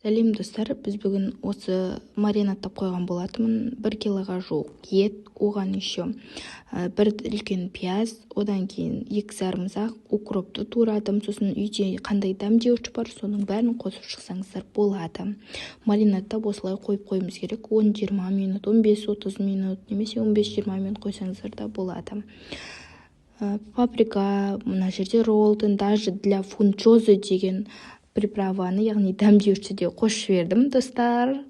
Сәлем достар, біз бүгін осы маринадтап қойған болатынмын. 1 килоға жуық ет, оған еще бір үлкен пияз, одан кейін 2 сарымсақ, укропты турадым. Сосын үйде қандай дәмдеуіш бар, соның бәрін қосып шықсаңыздар болады. Маринадтап осылай қойып қойымыз керек. 10-20 минут, 15-30 минут, немесе 15-20 минут қойсаңыздар да болады. Паприка, мына жерде роллтон, даже для фунчозы деген приправаны, яғни дәмдеуші де қосып жібердім, достар.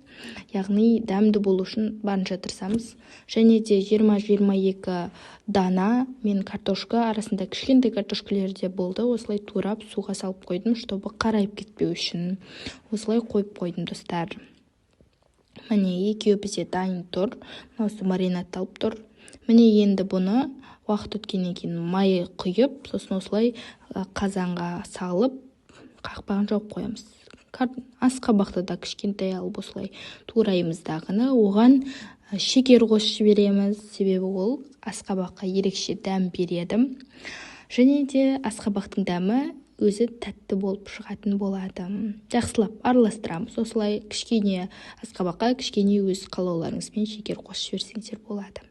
Яғни дәмді болу үшін барынша тырысамыз. Және де 20-22 дана мен картошка арасында кішкентай картошкалар де болды. Осылай турап суға салып қойдым, чтобы қарайып кетпеу үшін. Осылай қойып қойдым, достар. Міне екеуі бізде дайын тұр. Осы маринадталып тұр. Міне енді бұны уақыт өткеннен кейін майы құйып, сосын осылай қазанға салып, қақпағын жауып қоямыз. Асқабақты да кішкентай алып осылай тураймыз дағыны. Оған шекер қосып жібереміз, себебі ол асқабаққа ерекше дәм береді. Және де асқабақтың дәмі өзі тәтті болып шығатын болады. Жақсылап араластырамыз. Осылай кішкене асқабаққа кішкене өз қалауларыңызбен шекер қосып жіберсеңіздер болады.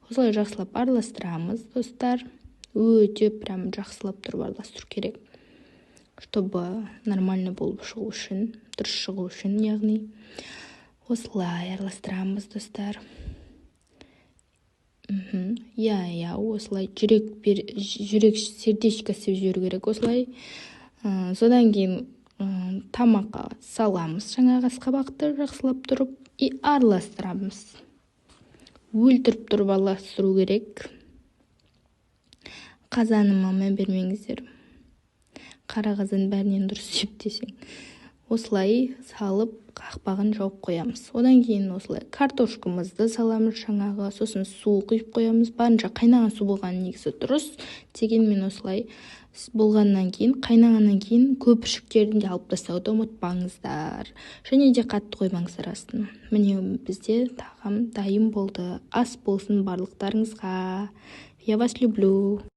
Осылай жақсылап араластырамыз, достар. Өте прям жақсылап тұрып араластыру керек, чтобы нормально болып шығу үшін, дұрыс шығу үшін, яғни осылай араластырамыз, достар. Осылай жүрек сердечко істеп жіберу керек. Осылай содан кейін тамаққа саламыз жаңағы асқабақты жақсылап тұрып и араластырамыз. Өлтіріп тұрып араластыру керек. Қазаныма мән бермеңіздер. Қара қазан бәрінен дұрыс есептесең. Осылай салып қақпағын жауып қоямыз. Одан кейін осылай картошкамызды саламыз жаңағы, сосын су құйып қоямыз. Барынша қайнаған су болған негізі дұрыс. Дегенмен осылай болғаннан кейін, қайнағаннан кейін көпіршіктерін де алып тастауды ұмытпаңыздар. Және де қатты қоймаңыздар астын. Міне бізде тағам дайын болды. Ас болсын барлықтарыңызға. Я вас люблю.